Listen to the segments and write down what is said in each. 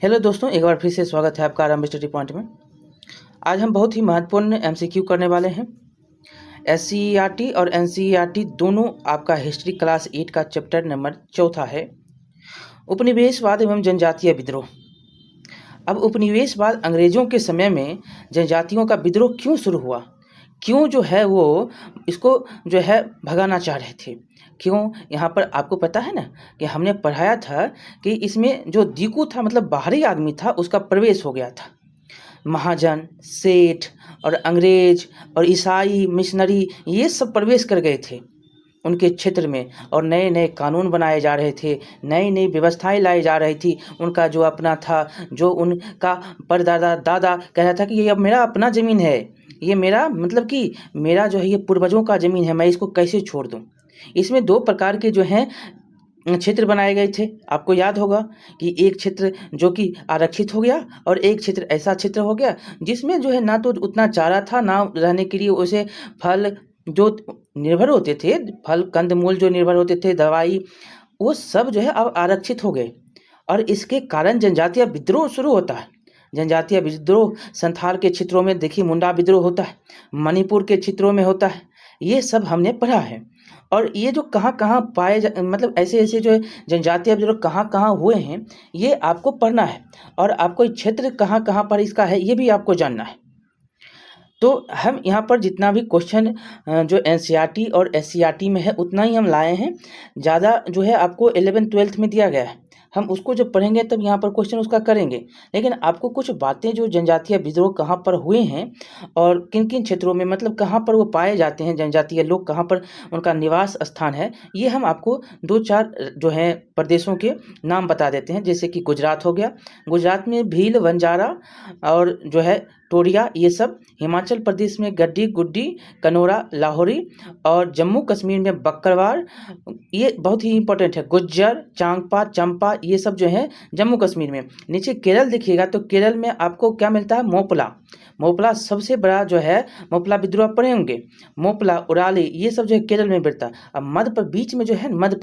Hello दोस्तों, एक बार फिर से स्वागत है आपका आरंभ स्टडी पॉइंट में। आज हम बहुत ही महत्वपूर्ण एमसीक्यू करने वाले हैं। एससीईआरटी और एनसीईआरटी दोनों आपका हिस्ट्री क्लास 8 का चैप्टर नंबर 4 है, उपनिवेशवाद एवं जनजातीय विद्रोह। अब उपनिवेशवाद अंग्रेजों के समय में जनजातियों का विद्रोह क्यों शुरू हुआ, क्यों जो है वो इसको जो है भगाना चाह रहे थे, क्यों। यहाँ पर आपको पता है ना कि हमने पढ़ाया था कि इसमें जो दीकू था, मतलब बाहरी आदमी था, उसका प्रवेश हो गया था। महाजन, सेठ और अंग्रेज और ईसाई मिशनरी ये सब प्रवेश कर गए थे उनके क्षेत्र में, और नए नए कानून बनाए जा रहे थे, नई नई व्यवस्थाएं लाई जा रही थी। उनका जो अपना था, जो उनका परदादा दादा कह रहा था कि ये अब मेरा अपना ज़मीन है, ये मेरा मतलब कि मेरा जो है ये पूर्वजों का ज़मीन है, मैं इसको कैसे छोड़ दूँ। इसमें दो प्रकार के जो हैं क्षेत्र बनाए गए थे। आपको याद होगा कि एक क्षेत्र जो कि आरक्षित हो गया और एक क्षेत्र ऐसा क्षेत्र हो गया जिसमें जो है ना तो उतना चारा था, ना रहने के लिए उसे फल जो निर्भर होते थे, फल कंदमूल जो निर्भर होते थे, दवाई, वो सब जो है अब आरक्षित हो गए। और इसके कारण जनजातीय विद्रोह शुरू होता है। जनजातीय विद्रोह संथाल के क्षेत्रों में देखिए मुंडा विद्रोह होता है, मणिपुर के क्षेत्रों में होता है, ये सब हमने पढ़ा है। और ये जो कहाँ-कहाँ मतलब ऐसे-ऐसे जो जनजातीय विद्रोह कहाँ-कहाँ हुए हैं, ये आपको पढ़ना है। और आपको क्षेत्र कहाँ-कहाँ पर इसका है, ये भी आपको जानना है। तो हम यहाँ पर जितना भी क्वेश्चन जो एनसीईआरटी और एससीईआरटी में है उतना ही हम लाए हैं। ज़्यादा जो है आपको 11th-12th में दिया गया है, हम उसको जब पढ़ेंगे तब यहाँ पर क्वेश्चन उसका करेंगे। लेकिन आपको कुछ बातें जो जनजातीय विद्रोह कहाँ पर हुए हैं और किन-किन क्षेत्रों में, मतलब कहाँ पर वो पाए जाते हैं, जनजातीय लोग कहाँ पर उनका निवास स्थान है, ये हम आपको 2-4 जो हैं प्रदेशों के नाम बता देते हैं। जैसे कि गुजरात हो गया, गुजरात में भील, बंजारा और जो है टोडिया, ये सब। हिमाचल प्रदेश में गड्डी, गुड्डी, कनौरा, लाहौरी, और जम्मू कश्मीर में बक्करवाल, ये बहुत ही इंपॉर्टेंट है, गुज्जर, चांगपा, चंपा, ये सब जो है जम्मू कश्मीर में। नीचे केरल देखिएगा तो केरल में आपको क्या मिलता है, मोपला। मोपला सबसे बड़ा जो है, मोपला विद्रोह पढ़े होंगे, मोपला, उराली, ये सब जो है केरल में मिलता है। अब बीच में जो है मध्य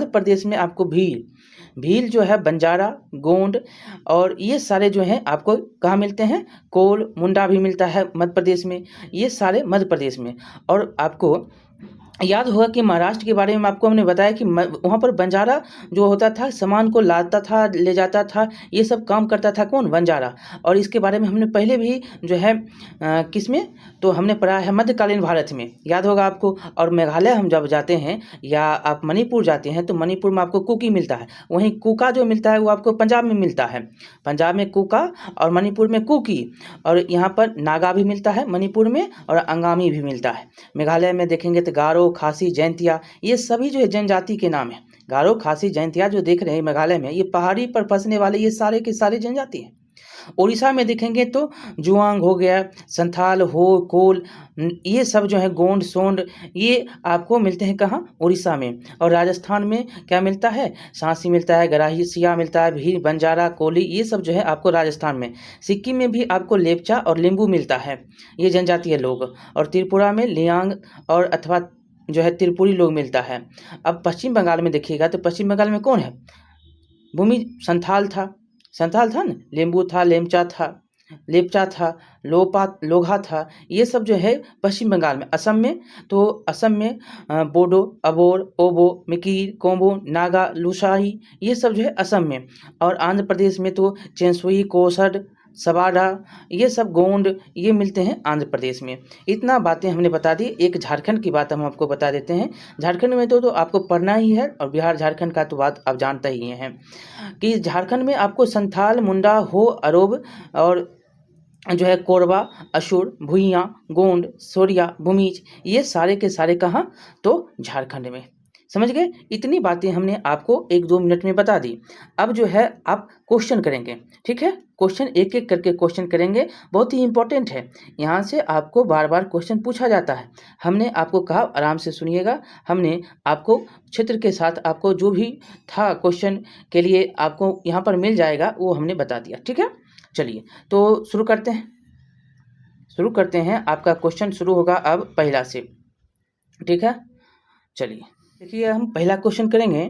प्रदेश में आपको भील, भील जो है बंजारा, गोंड, और ये सारे जो हैं आपको कहाँ मिलते हैं, कोल, मुंडा भी मिलता है मध्य प्रदेश में, ये सारे मध्य प्रदेश में। और आपको याद होगा कि महाराष्ट्र के बारे में आपको हमने बताया कि वहाँ पर बंजारा जो होता था, सामान को लाता था, ले जाता था, ये सब काम करता था कौन, बंजारा। और इसके बारे में हमने पहले भी जो है किसमें, तो हमने पढ़ा है मध्यकालीन भारत में, याद होगा आपको। और मेघालय हम जब जाते हैं या आप मणिपुर जाते हैं तो मणिपुर में आपको कुकी मिलता है, वहीं कुका जो मिलता है वो आपको पंजाब में मिलता है, पंजाब में कुका और मणिपुर में कुकी। और यहाँ पर नागा भी मिलता है मणिपुर में, और अंगामी भी मिलता है। मेघालय में देखेंगे तो गारो, खासी, जैंतिया, ये सभी जो है जनजाति के नाम है। गारो, खासी, जैंतिया जो देख रहे हैं मेघालय में, ये पहाड़ी पर बसने वाले ये सारे के सारे जनजाति हैं। उड़ीसा में देखेंगे तो जुआंग हो गया, संथाल, हो, कोल, ये सब जो है गोंड, सोंड, ये आपको मिलते हैं कहाँ, उड़ीसा में। और राजस्थान में क्या मिलता है, सांसी मिलता है, गरासिया मिलता है, भील, बंजारा, कोली, ये सब जो है आपको राजस्थान में। सिक्किम में भी आपको लेपचा और लिंबू मिलता है, ये जनजातीय लोग। और त्रिपुरा में लियांग और अथवा जो है त्रिपुरी लोग मिलता है। अब पश्चिम बंगाल में देखिएगा तो पश्चिम बंगाल में कौन है, भूमि संथाल था, संथाल था ना, लेम्बू था, लेमचा था, लेपचा था, लोपा, लोघा था, ये सब जो है पश्चिम बंगाल में। असम में तो असम में बोडो, अबोर, ओबो, मिकीर, कोम्बो, नागा, लुसाही, ये सब जो है असम में। और आंध्र प्रदेश में तो चेंसुई, कोसड, सवाड़ा, ये सब गोंड, ये मिलते हैं आंध्र प्रदेश में। इतना बातें हमने बता दी। एक झारखंड की बात हम आपको बता देते हैं। झारखंड में तो आपको पढ़ना ही है, और बिहार झारखंड का तो बात आप जानते ही हैं कि झारखंड में आपको संथाल, मुंडा, हो, अरोब और जो है कोरबा, असुर, भूइयाँ, गोंड, सोरिया, भूमिज, ये सारे के सारे कहाँ, तो झारखंड में। समझ गए। इतनी बातें हमने आपको 1-2 मिनट में बता दी। अब जो है आप क्वेश्चन करेंगे, ठीक है, क्वेश्चन एक एक करके क्वेश्चन करेंगे, बहुत ही इंपॉर्टेंट है। यहाँ से आपको बार बार क्वेश्चन पूछा जाता है। हमने आपको कहा आराम से सुनिएगा, हमने आपको क्षेत्र के साथ आपको जो भी था क्वेश्चन के लिए आपको यहाँ पर मिल जाएगा, वो हमने बता दिया, ठीक है। चलिए तो शुरू करते हैं। आपका क्वेश्चन शुरू होगा अब पहला से, ठीक है। चलिए देखिए, हम पहला क्वेश्चन करेंगे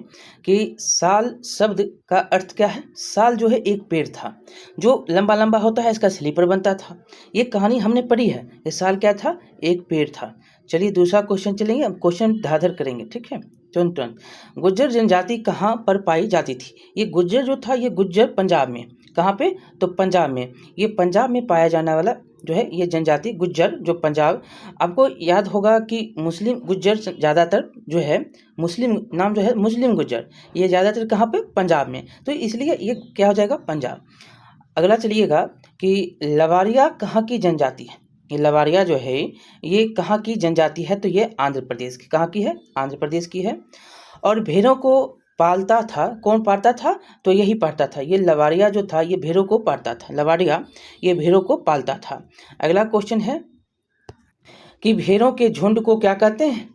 कि साल शब्द का अर्थ क्या है। साल जो है एक पेड़ था जो लंबा लंबा होता है, इसका स्लीपर बनता था। ये कहानी हमने पढ़ी है। ये साल क्या था? एक पेड़ था। चलिए दूसरा क्वेश्चन चलेंगे, हम क्वेश्चन धाधर करेंगे, ठीक है। तुरंत गुज्जर जनजाति कहाँ पर पाई जाती थी? ये गुज्जर जो था, ये गुज्जर पंजाब में। कहाँ पे? तो पंजाब में। ये पंजाब में पाया जाने वाला जो है ये जनजाति गुज्जर, जो पंजाब, आपको याद होगा कि मुस्लिम गुज्जर ज़्यादातर जो है, मुस्लिम नाम जो है मुस्लिम गुज्जर, ये ज़्यादातर कहाँ पे? पंजाब में। तो इसलिए ये क्या हो जाएगा? पंजाब। अगला चलिएगा कि लवारिया कहाँ की जनजाति है? ये लवारिया जो है ये कहाँ की जनजाति है? तो ये आंध्र प्रदेश की। कहाँ की है? आंध्र प्रदेश की है। और भेड़ों को पालता था, कौन पालता था? तो यही पालता था। ये लवारिया जो था ये भेड़ों को पालता था। लवारिया ये भेड़ों को पालता था। अगला क्वेश्चन है कि भेड़ों के झुंड को क्या कहते हैं?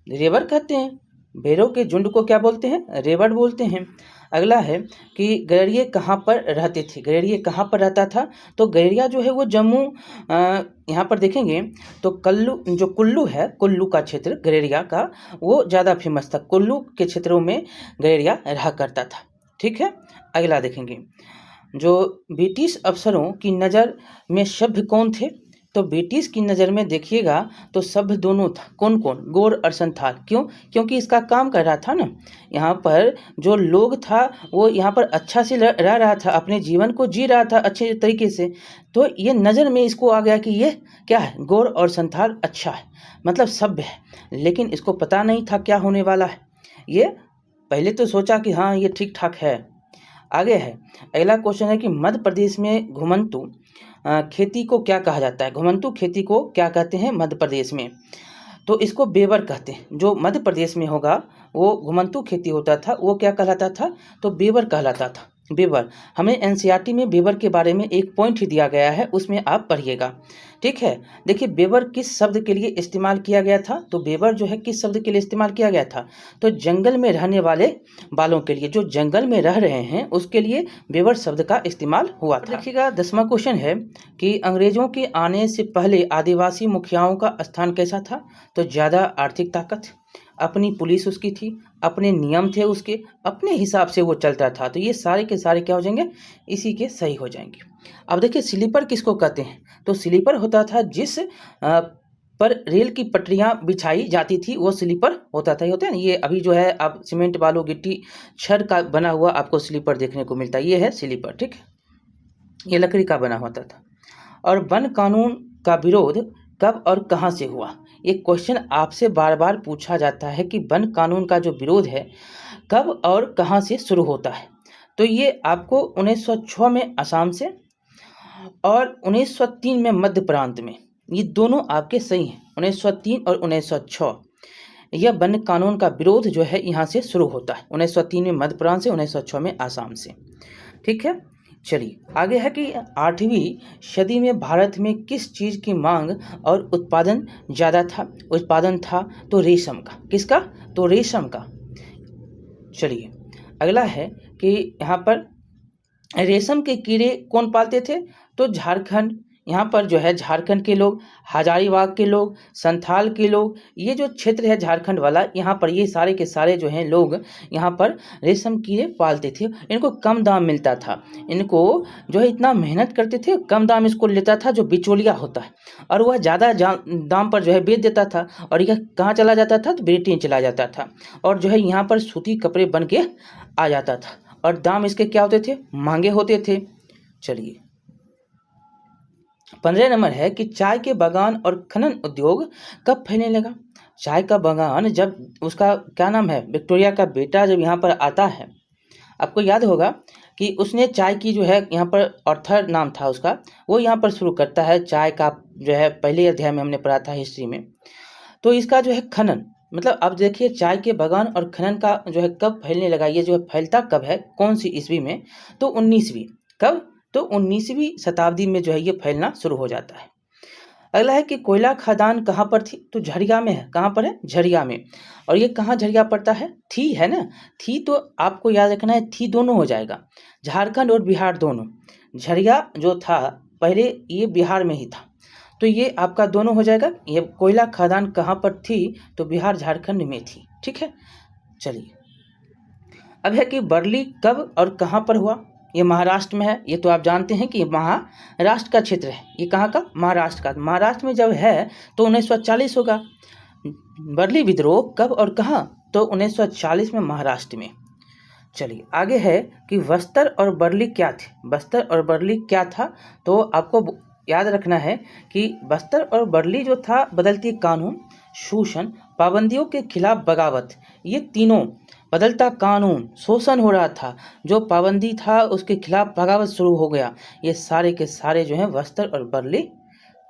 रेवड़ कहते हैं। भेड़ों के झुंड को क्या बोलते हैं? रेवड़ बोलते हैं। अगला है कि गैरिये कहाँ पर रहते थे? गैरिये कहाँ पर रहता था? तो गैरिया जो है वो जम्मू, यहाँ पर देखेंगे तो कुल्लू है, कुल्लू का क्षेत्र गैरिया का, वो ज़्यादा फेमस था। कुल्लू के क्षेत्रों में गैरिया रहा करता था, ठीक है। अगला देखेंगे, जो ब्रिटिश अफसरों की नज़र में सभ्य कौन थे? तो ब्रिटिश की नज़र में देखिएगा तो सभ्य दोनों था। कौन कौन? गौर और संथाल। क्यों? क्योंकि इसका काम कर रहा था ना, यहाँ पर जो लोग था वो यहाँ पर अच्छा से रह रहा था, अपने जीवन को जी रहा था अच्छे तरीके से। तो ये नज़र में इसको आ गया कि ये क्या है? गौर और संथाल अच्छा है, मतलब सभ्य है। लेकिन इसको पता नहीं था क्या होने वाला है। ये पहले तो सोचा कि हाँ ये ठीक ठाक है। आगे है, अगला क्वेश्चन है कि मध्य प्रदेश में घुमंतु खेती को क्या कहा जाता है? घुमंतु खेती को क्या कहते हैं मध्य प्रदेश में? तो इसको बेवर कहते हैं। जो मध्य प्रदेश में होगा वो घुमंतु खेती होता था, वो क्या कहलाता था? तो बेवर कहलाता था। बेवर, हमें एनसीईआरटी में बेवर के बारे में एक पॉइंट ही दिया गया है, उसमें आप पढ़िएगा, ठीक है। देखिए बेवर किस शब्द के लिए इस्तेमाल किया गया था? तो बेवर जो है किस शब्द के लिए इस्तेमाल किया गया था? तो जंगल में रहने वाले बालों के लिए, जो जंगल में रह रहे हैं उसके लिए बेवर शब्द का इस्तेमाल हुआ था। देखिएगा 10वां क्वेश्चन है कि अंग्रेजों के आने से पहले आदिवासी मुखियाओं का स्थान कैसा था? तो ज़्यादा आर्थिक ताकत, अपनी पुलिस उसकी थी, अपने नियम थे उसके, अपने हिसाब से वो चलता था। तो ये सारे के सारे क्या हो जाएंगे? इसी के सही हो जाएंगे। अब देखिए स्लीपर किसको कहते हैं? तो स्लीपर होता था जिस पर रेल की पटरियां बिछाई जाती थी, वो स्लीपर होता था। ये होता है ना, ये अभी जो है आप सीमेंट बालू गिट्टी छड़ का बना हुआ आपको स्लीपर देखने को मिलता है, ये है स्लीपर, ठीक है। ये लकड़ी का बना होता था। और वन कानून का विरोध कब और कहाँ से हुआ? ये क्वेश्चन आपसे बार बार पूछा जाता है कि वन कानून का जो विरोध है कब और कहाँ से शुरू होता है। तो ये आपको 1906 में असम से और 1903 में मध्य प्रांत में, ये दोनों आपके सही हैं। 1903 और 1906 यह वन कानून का विरोध जो है यहाँ से शुरू होता है। 1903 में मध्य प्रांत से, 1906 में आसाम से, ठीक है। चलिए आगे है कि 8वीं सदी में भारत में किस चीज़ की मांग और उत्पादन ज़्यादा था? उत्पादन था तो रेशम का। किसका? तो रेशम का। चलिए अगला है कि यहाँ पर रेशम के कीड़े कौन पालते थे? तो झारखंड, यहाँ पर जो है झारखंड के लोग, हजारीबाग के लोग, संथाल के लोग, ये जो क्षेत्र है झारखंड वाला, यहाँ पर ये सारे के सारे जो हैं लोग यहाँ पर रेशम कीड़े पालते थे। इनको कम दाम मिलता था, इनको जो है इतना मेहनत करते थे, कम दाम इसको लेता था जो बिचौलिया होता है, और वह ज़्यादा दाम पर जो है बेच देता था। और यह कहाँ चला जाता था? तो ब्रिटेन चला जाता था, और जो है यहाँ पर सूती कपड़े बन के आ जाता था, और दाम इसके क्या होते थे? महंगे होते थे। चलिए 15 नंबर है कि चाय के बागान और खनन उद्योग कब फैलने लगा? चाय का बागान जब उसका क्या नाम है, विक्टोरिया का बेटा जब यहाँ पर आता है, आपको याद होगा कि उसने चाय की जो है यहाँ पर ऑर्थर नाम था उसका, वो यहाँ पर शुरू करता है चाय का, जो है पहले अध्याय में हमने पढ़ा था हिस्ट्री में। तो इसका जो है खनन, मतलब अब देखिए चाय के बागान और खनन का जो है कब फैलने लगा, ये जो है फैलता कब है, कौन सी ईस्वी में? तो 19वीं। कब? तो 19वीं शताब्दी में जो है ये फैलना शुरू हो जाता है। अगला है कि कोयला खदान कहाँ पर थी? तो झरिया में है। कहाँ पर है? झरिया में। और ये कहाँ झरिया पड़ता है? थी है ना, थी तो आपको याद रखना है, थी दोनों हो जाएगा, झारखंड और बिहार दोनों। झरिया जो था पहले ये बिहार में ही था, तो ये आपका दोनों हो जाएगा। ये कोयला खदान कहाँ पर थी? तो बिहार झारखंड में थी, ठीक है। चलिए, अब है कि बर्ली कब और कहाँ पर हुआ। ये महाराष्ट्र में है, ये तो आप जानते हैं कि ये महाराष्ट्र का क्षेत्र है। ये कहाँ का? महाराष्ट्र का। महाराष्ट्र में जब है तो 1940 होगा। बर्ली विद्रोह कब और कहाँ? तो 1940 में महाराष्ट्र में। चलिए आगे है कि बस्तर और बर्ली क्या थे। बस्तर और बर्ली क्या था? तो आपको याद रखना है कि बस्तर और बर्ली जो था, बदलती कानून, शोषण, पाबंदियों के खिलाफ बगावत, ये तीनों, बदलता कानून, शोषण हो रहा था, जो पाबंदी था उसके खिलाफ बगावत शुरू हो गया, ये सारे के सारे जो हैं बस्तर और बर्ली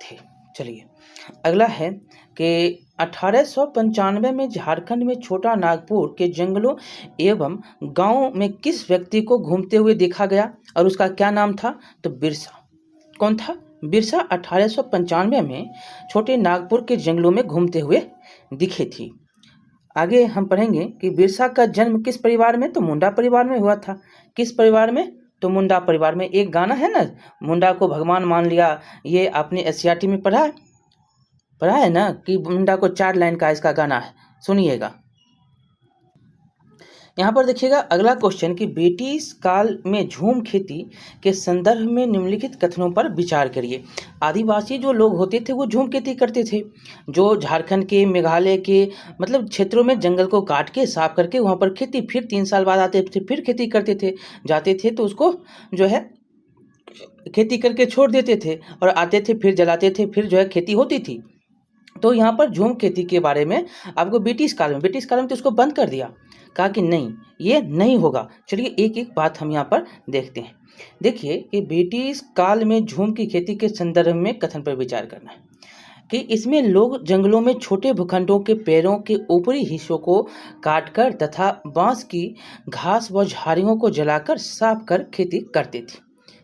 थे। चलिए अगला है कि 1895 में झारखंड में छोटा नागपुर के जंगलों एवं गांवों में किस व्यक्ति को घूमते हुए देखा गया और उसका क्या नाम था? तो बिरसा। कौन था? बिरसा 1895 में छोटे नागपुर के जंगलों में घूमते हुए दिखे थी। आगे हम पढ़ेंगे कि बिरसा का जन्म किस परिवार में? तो मुंडा परिवार में हुआ था। किस परिवार में? तो मुंडा परिवार में। एक गाना है ना, मुंडा को भगवान मान लिया, ये आपने एससीईआरटी में पढ़ा है ना, कि मुंडा को 4 लाइन का इसका गाना है, सुनिएगा। यहाँ पर देखिएगा अगला क्वेश्चन कि ब्रिटिश काल में झूम खेती के संदर्भ में निम्नलिखित कथनों पर विचार करिए। आदिवासी जो लोग होते थे वो झूम खेती करते थे, जो झारखंड के, मेघालय के मतलब क्षेत्रों में जंगल को काट के साफ करके वहाँ पर खेती, फिर 3 साल बाद आते थे, फिर खेती करते थे, जाते थे तो उसको जो है खेती करके छोड़ देते थे और आते थे, फिर जलाते थे, फिर जो है खेती होती थी। तो यहाँ पर झूम खेती के बारे में आपको ब्रिटिश काल में तो उसको बंद कर दिया, कहा कि नहीं, ये नहीं होगा। चलिए एक एक बात हम यहाँ पर देखते हैं। देखिए कि ब्रिटिश काल में झूम की खेती के संदर्भ में कथन पर विचार करना है कि इसमें लोग जंगलों में छोटे भूखंडों के पेड़ों के ऊपरी हिस्सों को काटकर तथा बांस की घास व झाड़ियों को जलाकर साफ कर खेती करते थे।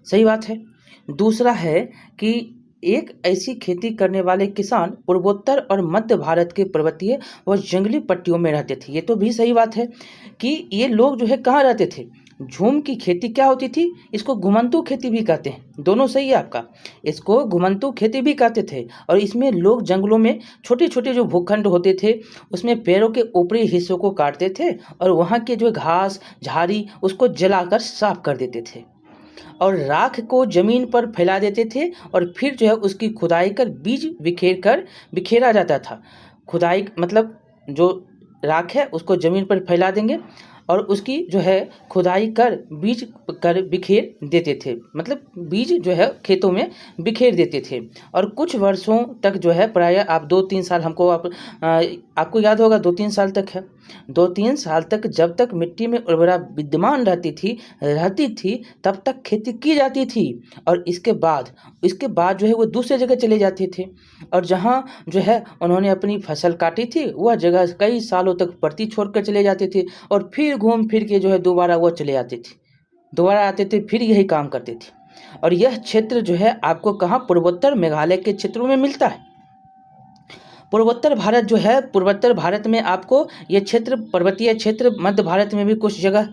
सही बात है। दूसरा है कि एक ऐसी खेती करने वाले किसान पूर्वोत्तर और मध्य भारत के पर्वतीय व जंगली पट्टियों में रहते थे। ये तो भी सही बात है कि ये लोग जो है कहाँ रहते थे? झूम की खेती क्या होती थी? इसको घुमंतू खेती भी कहते हैं। दोनों सही है आपका। इसको घुमंतू खेती भी कहते थे और इसमें लोग जंगलों में छोटे छोटे जो भूखंड होते थे उसमें पेड़ों के ऊपरी हिस्सों को काटते थे और वहाँ के जो घास झाड़ी उसको जलाकर साफ कर देते थे और राख को जमीन पर फैला देते थे और फिर जो है उसकी खुदाई कर बीज बिखेरा जाता था। खुदाई मतलब जो राख है उसको जमीन पर फैला देंगे और उसकी जो है खुदाई कर बीज कर बिखेर देते थे, मतलब बीज जो है खेतों में बिखेर देते थे और कुछ वर्षों तक जो है प्रायः आप 2-3 साल आपको याद होगा 2-3 साल तक है। 2-3 साल तक जब तक मिट्टी में उर्वरा विद्यमान रहती थी तब तक खेती की जाती थी और इसके बाद जो है वो दूसरे जगह चले जाते थे और जहाँ जो है उन्होंने अपनी फसल काटी थी वह जगह कई सालों तक पड़ती छोड़कर चले जाते थे और फिर घूम फिर के जो है दोबारा वो चले आते थे, दोबारा आते थे, फिर यही काम करते थे। और यह क्षेत्र जो है आपको कहाँ? पूर्वोत्तर मेघालय के क्षेत्रों में मिलता है। पूर्वोत्तर भारत में आपको ये क्षेत्र, पर्वतीय क्षेत्र, मध्य भारत में भी कुछ जगह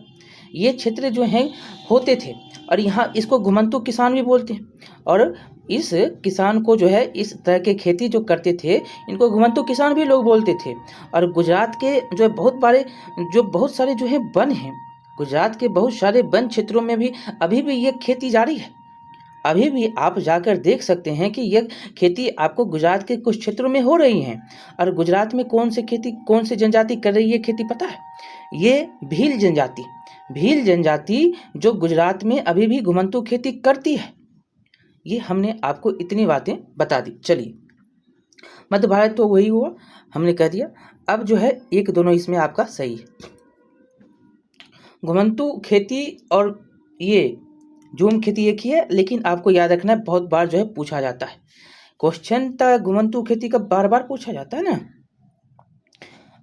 ये क्षेत्र जो हैं होते थे और यहाँ इसको घुमंतू किसान भी बोलते हैं और इस किसान को जो है इस तरह के खेती जो करते थे इनको घुमंतू किसान भी लोग बोलते थे। और गुजरात के जो बहुत सारे जो है वन हैं, गुजरात के बहुत सारे वन क्षेत्रों में भी अभी भी ये खेती जारी है। अभी भी आप जाकर देख सकते हैं कि यह खेती आपको गुजरात के कुछ क्षेत्रों में हो रही है। और गुजरात में कौन सी जनजाति कर रही है खेती पता है? ये भील जनजाति जो गुजरात में अभी भी घुमंतू खेती करती है। ये हमने आपको इतनी बातें बता दी। चलिए मध्य भारत तो वही हुआ, हमने कह दिया। अब जो है एक दोनों इसमें आपका सही है। घुमंतू खेती और ये झूम खेती एक ही है, लेकिन आपको याद रखना है बहुत बार जो है पूछा जाता है क्वेश्चन, तक घुमंतू खेती का बार बार पूछा जाता है ना।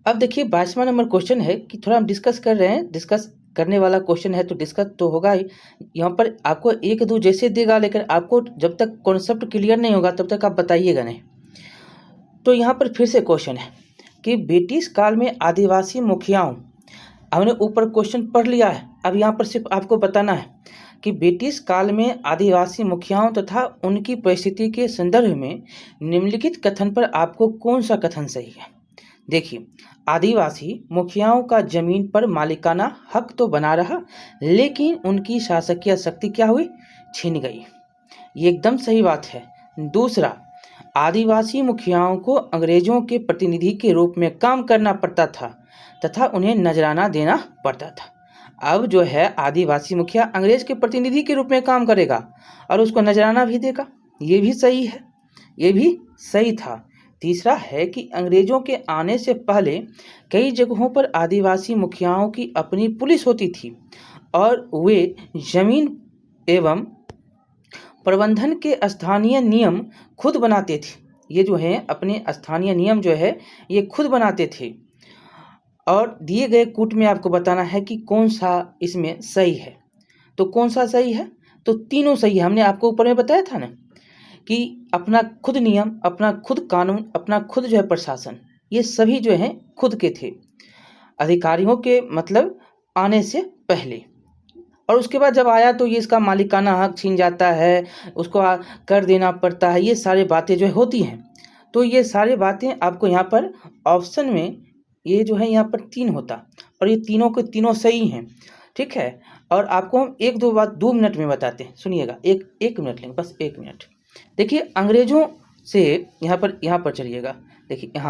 अब देखिए 22वां नंबर क्वेश्चन है कि थोड़ा हम डिस्कस कर रहे हैं, डिस्कस करने वाला क्वेश्चन है तो डिस्कस तो होगा ही। यहाँ पर आपको 1-2 जैसे देगा, लेकिन आपको जब तक कॉन्सेप्ट क्लियर नहीं होगा तब तक आप बताइएगा नहीं। तो यहाँ पर फिर से क्वेश्चन है कि ब्रिटिश काल में आदिवासी मुखियाओं, हमने ऊपर क्वेश्चन पढ़ लिया है, अब यहाँ पर सिर्फ आपको बताना है कि ब्रिटिश काल में आदिवासी मुखियाओं तथा उनकी परिस्थिति के संदर्भ में निम्नलिखित कथन पर आपको कौन सा कथन सही है। देखिए, आदिवासी मुखियाओं का जमीन पर मालिकाना हक तो बना रहा, लेकिन उनकी शासकीय शक्ति क्या हुई? छिन गई। ये एकदम सही बात है। दूसरा, आदिवासी मुखियाओं को अंग्रेजों के प्रतिनिधि के रूप में काम करना पड़ता था तथा उन्हें नजराना देना पड़ता था। अब जो है आदिवासी मुखिया अंग्रेज के प्रतिनिधि के रूप में काम करेगा और उसको नजराना भी देगा। ये भी सही है, ये भी सही था। तीसरा है कि अंग्रेजों के आने से पहले कई जगहों पर आदिवासी मुखियाओं की अपनी पुलिस होती थी और वे जमीन एवं प्रबंधन के स्थानीय नियम खुद बनाते थे। ये जो है अपने स्थानीय नियम जो है ये खुद बनाते थे और दिए गए कूट में आपको बताना है कि कौन सा इसमें सही है। तो कौन सा सही है? तो तीनों सही है। हमने आपको ऊपर में बताया था ना कि अपना खुद नियम, अपना खुद कानून, अपना खुद जो है प्रशासन, ये सभी जो है खुद के थे अधिकारियों के मतलब आने से पहले। और उसके बाद जब आया तो ये इसका मालिकाना हक छीन जाता है, उसको कर देना पड़ता है, ये सारी बातें जो होती हैं। तो ये सारी बातें आपको यहाँ पर ऑप्शन में ये जो है यहाँ पर 3 होता और ये तीनों के तीनों सही हैं, ठीक है। और आपको हम एक दो बात 2 मिनट में बताते हैं, सुनिएगा। एक मिनट लेंगे, बस 1 मिनट। देखिए अंग्रेजों से यहाँ पर चलिएगा। देखिए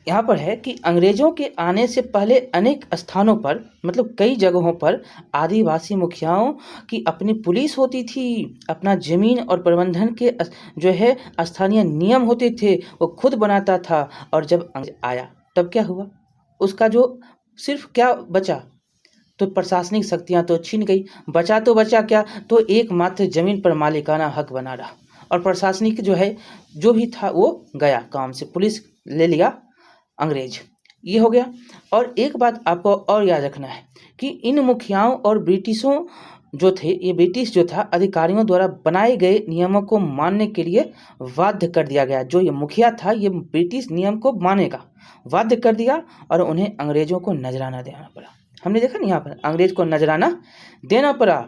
यहाँ पर है कि अंग्रेजों के आने से पहले अनेक स्थानों पर मतलब कई जगहों पर आदिवासी मुखियाओं की अपनी पुलिस होती थी, अपना जमीन और प्रबंधन के जो है स्थानीय नियम होते थे वो खुद बनाता था। और जब अंग्रेज आया तब क्या हुआ? उसका जो सिर्फ क्या बचा? तो प्रशासनिक शक्तियां तो छीन गई। बचा तो बचा क्या? तो एकमात्र जमीन पर मालिकाना हक बना रहा और प्रशासनिक जो है जो भी था वो गया काम से, पुलिस ले लिया अंग्रेज। ये हो गया। और एक बात आपको और याद रखना है कि इन मुखियाओं और ब्रिटिशों जो थे, ये ब्रिटिश जो था अधिकारियों द्वारा बनाए गए नियमों को मानने के लिए बाध्य कर दिया गया। जो ये मुखिया था ये ब्रिटिश नियम को मानेगा, बाध्य कर दिया और उन्हें अंग्रेजों को नजराना देना पड़ा। हमने देखा ना यहाँ पर अंग्रेज को नजराना देना पड़ा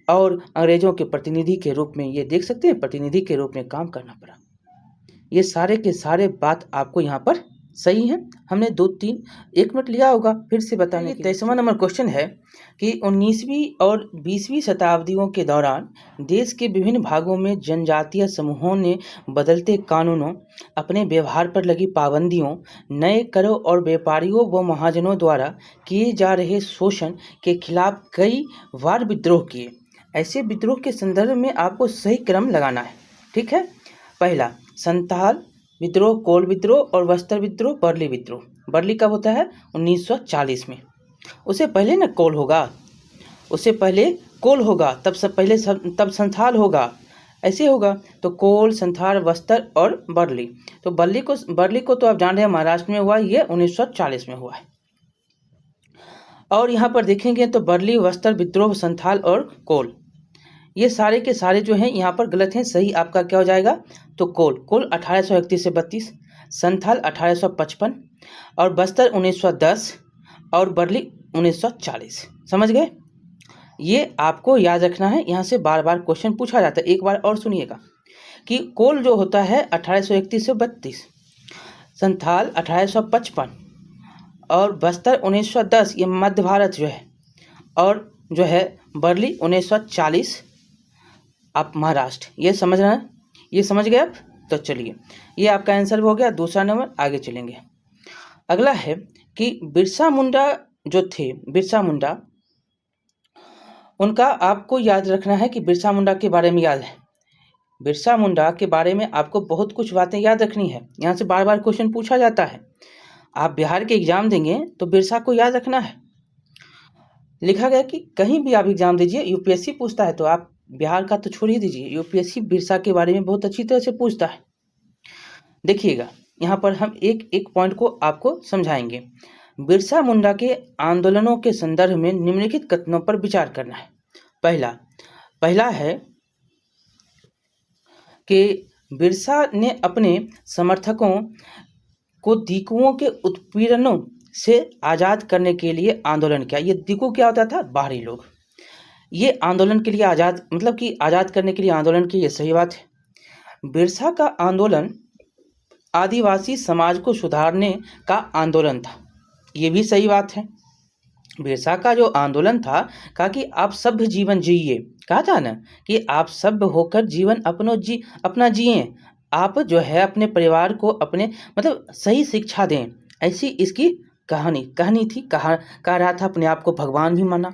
और अंग्रेजों के प्रतिनिधि के रूप में, ये देख सकते हैं, प्रतिनिधि के रूप में काम करना पड़ा। ये सारे के सारे बात आपको यहाँ पर सही है। हमने 2-3 1 मिनट लिया होगा फिर से बताने के लिए। 23वां नंबर क्वेश्चन है कि 19वीं और 20वीं शताब्दियों के दौरान देश के विभिन्न भागों में जनजातीय समूहों ने बदलते कानूनों, अपने व्यवहार पर लगी पाबंदियों, नए करों और व्यापारियों व महाजनों द्वारा किए जा रहे शोषण के खिलाफ कई बार विद्रोह किए। ऐसे विद्रोह के संदर्भ में आपको सही क्रम लगाना है, ठीक है। पहला संथाल विद्रोह, कोल विद्रोह और बस्तर विद्रोह, बर्ली विद्रोह। बर्ली कब होता है? 1940 में। उससे पहले ना कोल होगा, उससे पहले कोल होगा, तब संथाल होगा, ऐसे होगा। तो कोल, संथाल, बस्तर और बर्ली। तो बर्ली को तो आप जान रहे हैं महाराष्ट्र में हुआ, ये 1940 में हुआ है। और यहाँ पर देखेंगे तो बर्ली, बस्तर विद्रोह, संथाल और कोल, ये सारे के सारे जो हैं यहाँ पर गलत हैं। सही आपका क्या हो जाएगा? तो कोल 1831 से 32, संथाल 1855 और बस्तर 1910 और बर्ली 1940। समझ गए? ये आपको याद रखना है, यहाँ से बार बार क्वेश्चन पूछा जाता है। एक बार और सुनिएगा कि कोल जो होता है 1831 से 32, संथाल 1855 और बस्तर 1910, ये मध्य भारत जो है, और जो है बर्ली 1940 आप महाराष्ट्र। ये समझ रहे हैं? ये समझ गए आप? तो चलिए ये आपका आंसर हो गया। दूसरा नंबर, आगे चलेंगे। अगला है कि बिरसा मुंडा जो थे, बिरसा मुंडा, उनका आपको याद रखना है कि बिरसा मुंडा के बारे में याद है। बिरसा मुंडा के बारे में आपको बहुत कुछ बातें याद रखनी है, यहाँ से बार बार क्वेश्चन पूछा जाता है। आप बिहार के एग्जाम देंगे तो बिरसा को याद रखना है। लिखा गया कि कहीं भी आप एग्जाम दीजिए, यूपीएससी पूछता है, तो आप बिहार का तो छोड़ ही दीजिए, यूपीएससी बिरसा के बारे में बहुत अच्छी तरह से पूछता है। देखिएगा यहाँ पर हम एक एक पॉइंट को आपको समझाएंगे। बिरसा मुंडा के आंदोलनों के संदर्भ में निम्नलिखित कथनों पर विचार करना है। पहला है कि बिरसा ने अपने समर्थकों को दिकुओं के उत्पीड़नों से आज़ाद करने के लिए आंदोलन किया। ये दिकु क्या होता था? बाहरी लोग। ये आंदोलन के लिए आज़ाद, मतलब कि आज़ाद करने के लिए आंदोलन की, ये सही बात है। बिरसा का आंदोलन आदिवासी समाज को सुधारने का आंदोलन था। ये भी सही बात है। बिरसा का जो आंदोलन था, कहा कि आप सभ्य जीवन जिए, कहा था ना कि आप सभ्य होकर जीवन अपना जिए, आप जो है अपने परिवार को अपने मतलब सही शिक्षा दें, ऐसी इसकी कहानी थी। कह रहा था, अपने आप को भगवान भी माना।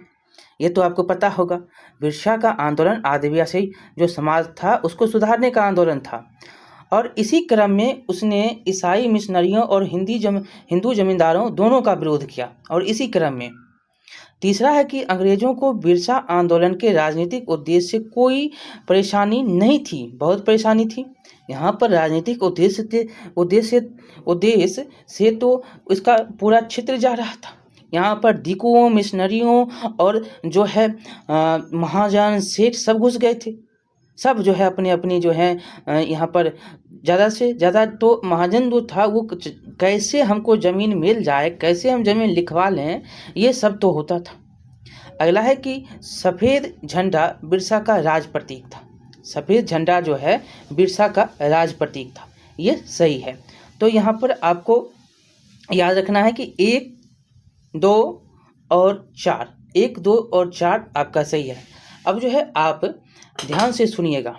ये तो आपको पता होगा। बिरसा का आंदोलन आदिवासी जो समाज था उसको सुधारने का आंदोलन था, और इसी क्रम में उसने ईसाई मिशनरियों और हिंदू जमींदारों दोनों का विरोध किया। और इसी क्रम में तीसरा है कि अंग्रेजों को बिरसा आंदोलन के राजनीतिक उद्देश्य से कोई परेशानी नहीं थी, बहुत परेशानी थी। यहाँ पर राजनीतिक उद्देश्य से तो इसका पूरा क्षेत्र जा रहा था। यहाँ पर दिकुओं, मिशनरियों और जो है महाजन, सेठ सब घुस गए थे। सब जो है अपनी जो है यहाँ पर ज़्यादा से ज़्यादा तो महाजन जो था वो कैसे हमको ज़मीन मिल जाए, कैसे हम ज़मीन लिखवा लें, ये सब तो होता था। अगला है कि सफ़ेद झंडा बिरसा का राज प्रतीक था। सफ़ेद झंडा जो है बिरसा का राज प्रतीक था, ये सही है। तो यहाँ पर आपको याद रखना है कि 1, 2 और 4, 1, 2 और 4 आपका सही है। अब जो है आप ध्यान से सुनिएगा,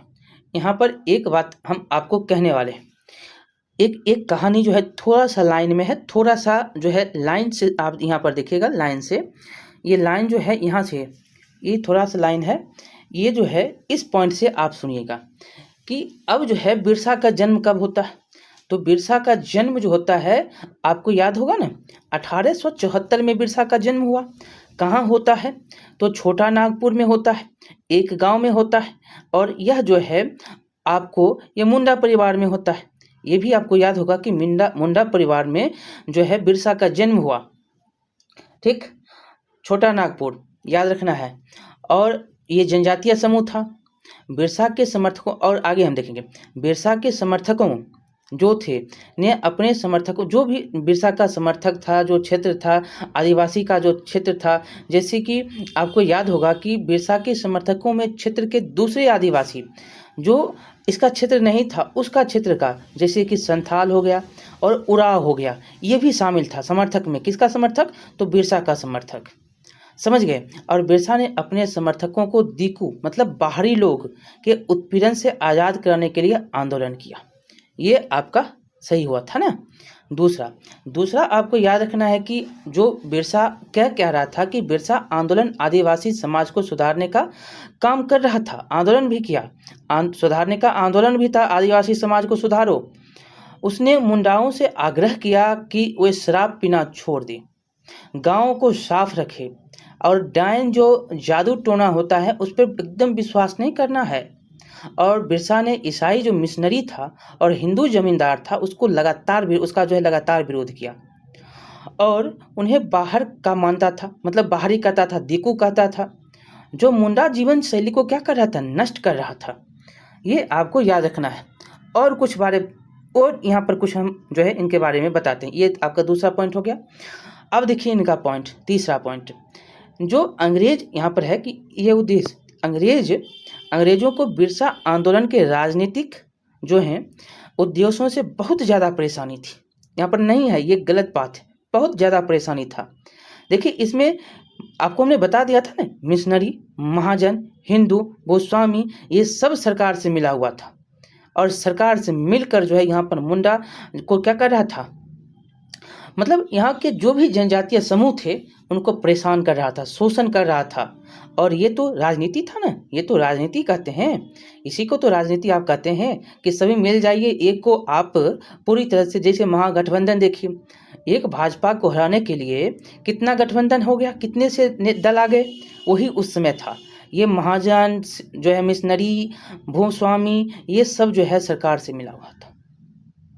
यहाँ पर एक बात हम आपको कहने वाले हैं। एक कहानी जो है थोड़ा सा लाइन में है, थोड़ा सा जो है लाइन से आप यहाँ पर देखिएगा, लाइन से ये लाइन जो है यहाँ से ये थोड़ा सा लाइन है, ये जो है इस पॉइंट से आप सुनिएगा कि अब जो है बिरसा का जन्म कब होता है। तो बिरसा का जन्म जो होता है आपको याद होगा ना, 1874 में बिरसा का जन्म हुआ। कहाँ होता है? तो छोटा नागपुर में होता है, एक गांव में होता है, और यह जो है आपको ये मुंडा परिवार में होता है। ये भी आपको याद होगा कि मुंडा परिवार में जो है बिरसा का जन्म हुआ। ठीक, छोटा नागपुर याद रखना है। और ये जनजातीय समूह था। बिरसा के समर्थकों, और आगे हम देखेंगे, बिरसा के समर्थकों जो थे ने अपने समर्थकों, जो भी बिरसा का समर्थक था, जो क्षेत्र था आदिवासी का जो क्षेत्र था, जैसे कि आपको याद होगा कि बिरसा के समर्थकों में क्षेत्र के दूसरे आदिवासी जो इसका क्षेत्र नहीं था उसका क्षेत्र का, जैसे कि संथाल हो गया और उराव हो गया, ये भी शामिल था समर्थक में। किसका समर्थक? तो बिरसा का समर्थक, समझ गए। और बिरसा ने अपने समर्थकों को दीकू मतलब बाहरी लोग के उत्पीड़न से आज़ाद कराने के लिए आंदोलन किया। ये आपका सही हुआ था ना। दूसरा आपको याद रखना है कि जो बिरसा कह रहा था कि बिरसा आंदोलन आदिवासी समाज को सुधारने का काम कर रहा था, आंदोलन भी किया, सुधारने का आंदोलन भी था, आदिवासी समाज को सुधारो। उसने मुंडाओं से आग्रह किया कि वे शराब पीना छोड़ दें, गाँव को साफ रखे, और डायन जो जादू टोना होता है उस पर एकदम विश्वास नहीं करना है। और बिरसा ने ईसाई जो मिशनरी था और हिंदू जमींदार था उसको उसका जो है लगातार विरोध किया, और उन्हें बाहर का मानता था, मतलब बाहरी कहता था, दीकू कहता था, जो मुंडा जीवन शैली को क्या कर रहा था? नष्ट कर रहा था। ये आपको याद रखना है। और यहाँ पर कुछ हम जो है इनके बारे में बताते हैं। ये आपका दूसरा पॉइंट हो गया। अब देखिए इनका पॉइंट, तीसरा पॉइंट जो अंग्रेज यहाँ पर है कि ये उद्देश्य अंग्रेजों को बिरसा आंदोलन के राजनीतिक जो हैं उद्देश्यों से बहुत ज़्यादा परेशानी थी। यहाँ पर नहीं है, ये गलत बात है, बहुत ज़्यादा परेशानी था। देखिए इसमें आपको हमने बता दिया था ना, मिशनरी, महाजन, हिंदू, गोस्वामी, ये सब सरकार से मिला हुआ था, और सरकार से मिलकर जो है यहाँ पर मुंडा को क्या कर रहा था, मतलब यहाँ के जो भी जनजातीय समूह थे उनको परेशान कर रहा था, शोषण कर रहा था। और ये तो राजनीति था ना, ये तो राजनीति कहते हैं, इसी को तो राजनीति आप कहते हैं कि सभी मिल जाइए, एक को आप पूरी तरह से, जैसे महागठबंधन देखिए, एक भाजपा को हराने के लिए कितना गठबंधन हो गया, कितने से दल आ गए, वही उस समय था। ये महाजन जो है, मिशनरी, भूस्वामी, ये सब जो है सरकार से मिला हुआ था,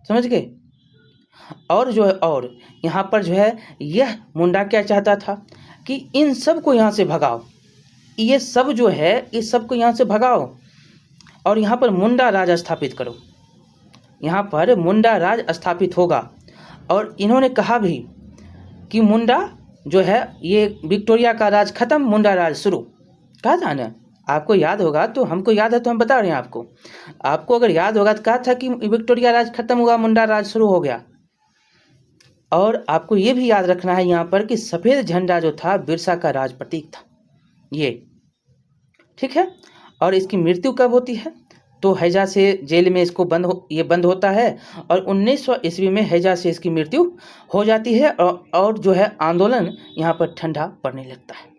समझ गए। और जो है, और यहाँ पर जो है यह मुंडा क्या चाहता था कि इन सब को यहाँ से भगाओ, ये सब जो है इस सब को यहाँ से भगाओ और यहाँ पर मुंडा राज स्थापित करो, यहाँ पर मुंडा राज स्थापित होगा। और इन्होंने कहा भी कि मुंडा जो है, ये विक्टोरिया का राज खत्म, मुंडा राज शुरू, कहा था ना। आपको याद होगा तो हमको याद है तो हम बता रहे हैं आपको। आपको अगर याद होगा तो कहा था कि विक्टोरिया राज खत्म हुआ, मुंडा राज शुरू हो गया। और आपको ये भी याद रखना है यहाँ पर कि सफ़ेद झंडा जो था बिरसा का राज प्रतीक था ये, ठीक है। और इसकी मृत्यु कब होती है? तो हैजा से जेल में इसको ये बंद होता है और 1900 ईस्वी में हैजा से इसकी मृत्यु हो जाती है और जो है आंदोलन यहाँ पर ठंडा पड़ने लगता है।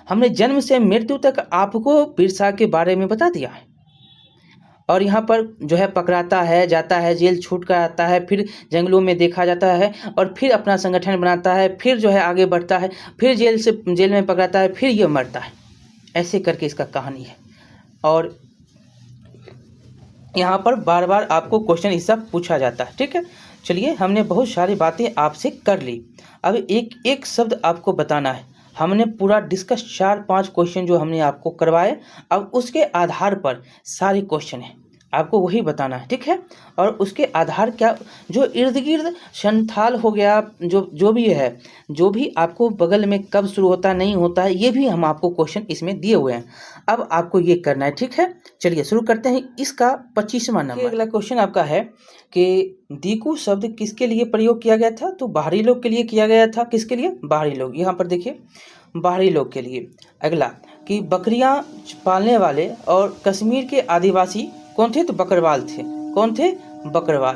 हमने जन्म से मृत्यु तक आपको बिरसा के बारे में बता दिया है। और यहाँ पर जो है पकड़ाता है, जाता है, जेल छूट कर आता है, फिर जंगलों में देखा जाता है और फिर अपना संगठन बनाता है, फिर जो है आगे बढ़ता है, फिर जेल में पकड़ाता है, फिर ये मरता है। ऐसे करके इसका कहानी है। और यहाँ पर बार बार आपको क्वेश्चन ये सब पूछा जाता है, ठीक है। चलिए, हमने बहुत सारी बातें आपसे कर ली। अब एक एक शब्द आपको बताना है। हमने पूरा डिस्कस 4-5 क्वेश्चन जो हमने आपको करवाए, अब उसके आधार पर सारे क्वेश्चन हैं, आपको वही बताना है, ठीक है। और उसके आधार क्या, जो इर्द गिर्द संथाल हो गया, जो भी है, जो भी आपको बगल में कब शुरू होता नहीं होता है, ये भी हम आपको क्वेश्चन इसमें दिए हुए हैं। अब आपको ये करना है, ठीक है। चलिए शुरू करते हैं इसका 25वां नंबर। अगला क्वेश्चन आपका है कि दीकू शब्द किसके लिए प्रयोग किया गया था? तो बाहरी लोग के लिए किया गया था। किसके लिए? बाहरी लोग। यहाँ पर देखिए, बाहरी लोग के लिए। अगला कि बकरियां पालने वाले और कश्मीर के आदिवासी कौन थे? तो बकरवाल थे। कौन थे? बकरवाल।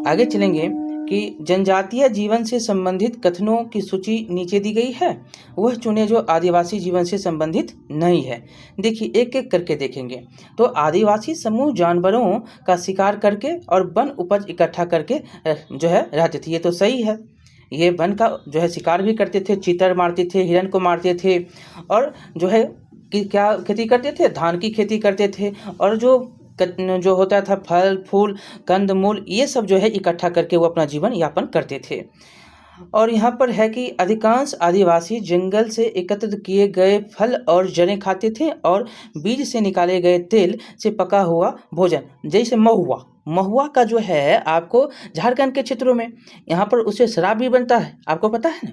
आगे चलेंगे कि जनजातीय जीवन से संबंधित कथनों की सूची नीचे दी गई है, वह चुने जो आदिवासी जीवन से संबंधित नहीं है। देखिए, एक एक करके देखेंगे। तो आदिवासी समूह जानवरों का शिकार करके और वन उपज इकट्ठा करके जो है रहते थे। ये तो सही है, ये वन का जो है शिकार भी करते थे, चीतर मारते थे, हिरन को मारते थे, और जो है कि क्या खेती करते थे? धान की खेती करते थे। और जो होता था फल फूल कंद मूल, ये सब जो है इकट्ठा करके वो अपना जीवन यापन करते थे। और यहाँ पर है कि अधिकांश आदिवासी जंगल से एकत्रित किए गए फल और जड़ें खाते थे और बीज से निकाले गए तेल से पका हुआ भोजन, जैसे महुआ का जो है आपको झारखंड के क्षेत्रों में, यहाँ पर उससे शराब भी बनता है, आपको पता है ना।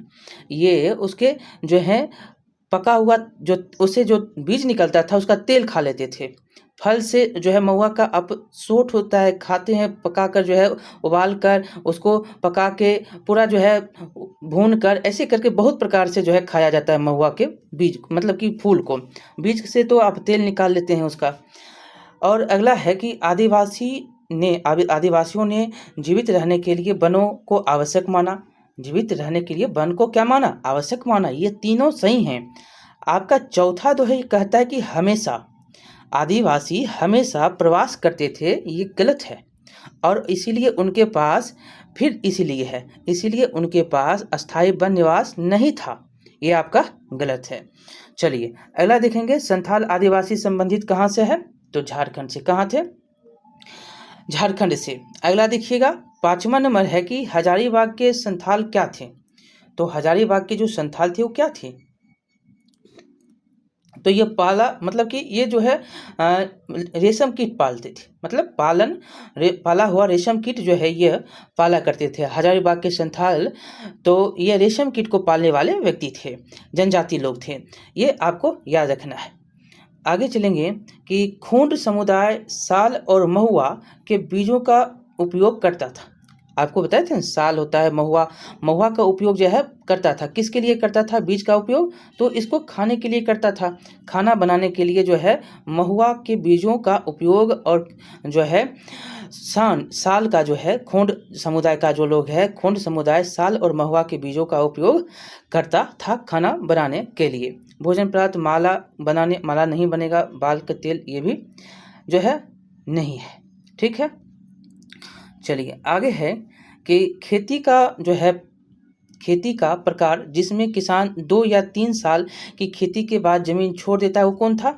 ये उसके जो है पका हुआ, जो उससे जो बीज निकलता था उसका तेल खा लेते थे। फल से जो है महुआ का अपसोट होता है, खाते हैं पका कर, जो है उबाल कर उसको पका के पूरा जो है भून कर, ऐसे करके बहुत प्रकार से जो है खाया जाता है महुआ के बीज, मतलब कि फूल को। बीज से तो आप तेल निकाल लेते हैं उसका। और अगला है कि आदिवासियों ने जीवित रहने के लिए वनों को आवश्यक माना। जीवित रहने के लिए वन को क्या माना? आवश्यक माना। ये तीनों सही हैं। आपका चौथा जो है कहता है कि हमेशा आदिवासी हमेशा प्रवास करते थे, ये गलत है। और इसीलिए उनके पास उनके पास अस्थायी वन निवास नहीं था, ये आपका गलत है। चलिए अगला देखेंगे, संथाल आदिवासी संबंधित कहाँ से है? तो झारखंड से। कहाँ थे? झारखंड से। अगला देखिएगा, 5वां नंबर है कि हजारीबाग के संथाल क्या थे? तो हजारीबाग के जो संथाल थे वो क्या थे? तो ये मतलब कि ये जो है रेशम कीट पालते थे, मतलब पाला हुआ रेशम कीट जो है ये पाला करते थे हजारीबाग के संथाल। तो ये रेशम कीट को पालने वाले व्यक्ति थे, जनजाति लोग थे, ये आपको याद रखना है। आगे चलेंगे कि खोंड समुदाय साल और महुआ के बीजों का उपयोग करता था। आपको बताए थे साल होता है, महुआ का उपयोग जो है करता था। किसके लिए करता था बीज का उपयोग? तो इसको खाने के लिए करता था। खाना बनाने के लिए जो है महुआ के बीजों का उपयोग, और जो है साल का जो है खोंड समुदाय का जो लोग है, खोंड समुदाय साल और महुआ के बीजों का उपयोग करता था खाना बनाने के लिए। भोजन प्राप्त माला नहीं बनेगा, बाल का तेल ये भी जो है नहीं है, ठीक है। चलिए आगे है कि खेती का प्रकार जिसमें किसान 2 या 3 साल की खेती के बाद जमीन छोड़ देता है, वो कौन था?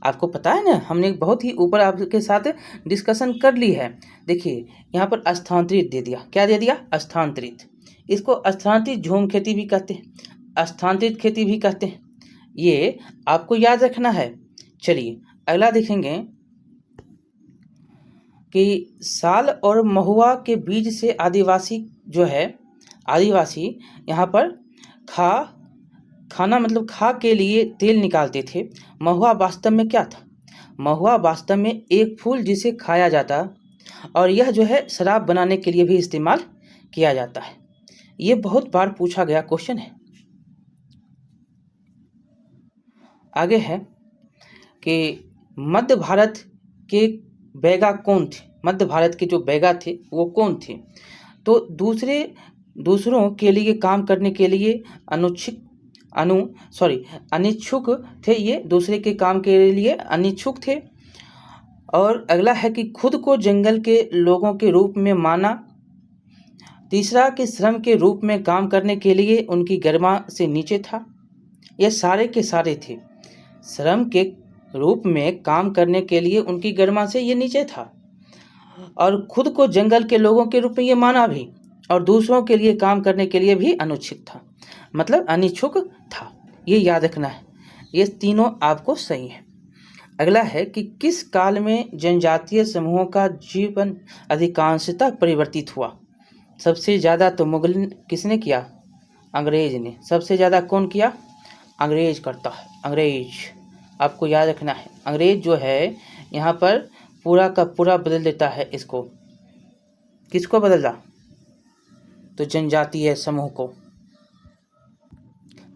आपको पता है ना, हमने बहुत ही ऊपर आपके साथ डिस्कशन कर ली है। देखिए यहाँ पर स्थानांतरित दे दिया। क्या दे दिया? स्थानांतरित। इसको स्थानांतरित झूम खेती भी कहते हैं, स्थानांतरित खेती भी कहते हैं, ये आपको याद रखना है। चलिए अगला देखेंगे कि साल और महुआ के बीज से आदिवासी यहाँ पर खाना मतलब खा के लिए तेल निकालते थे। महुआ वास्तव में क्या था? महुआ वास्तव में एक फूल जिसे खाया जाता, और यह जो है शराब बनाने के लिए भी इस्तेमाल किया जाता है। ये बहुत बार पूछा गया क्वेश्चन है। आगे है कि मध्य भारत के बैगा कौन थे? मध्य भारत के जो बैगा थे वो कौन थे? तो दूसरों के लिए काम करने के लिए अनिच्छुक थे। ये दूसरे के काम के लिए अनिच्छुक थे। और अगला है कि खुद को जंगल के लोगों के रूप में माना। तीसरा कि श्रम के रूप में काम करने के लिए उनकी गरिमा से नीचे था। ये सारे के सारे थे। श्रम के रूप में काम करने के लिए उनकी गरिमा से ये नीचे था, और खुद को जंगल के लोगों के रूप में ये माना भी, और दूसरों के लिए काम करने के लिए भी अनुच्छिक था, मतलब अनिच्छुक था। ये याद रखना है। ये तीनों आपको सही है। अगला है कि किस काल में जनजातीय समूहों का जीवन अधिकांशतः परिवर्तित हुआ? सबसे ज़्यादा तो मुगल किसने किया? अंग्रेज ने। सबसे ज़्यादा कौन किया? अंग्रेज करता है। अंग्रेज आपको याद रखना है। अंग्रेज जो है यहाँ पर पूरा का पूरा बदल देता है इसको। किसको बदला? तो जनजातीय समूह को।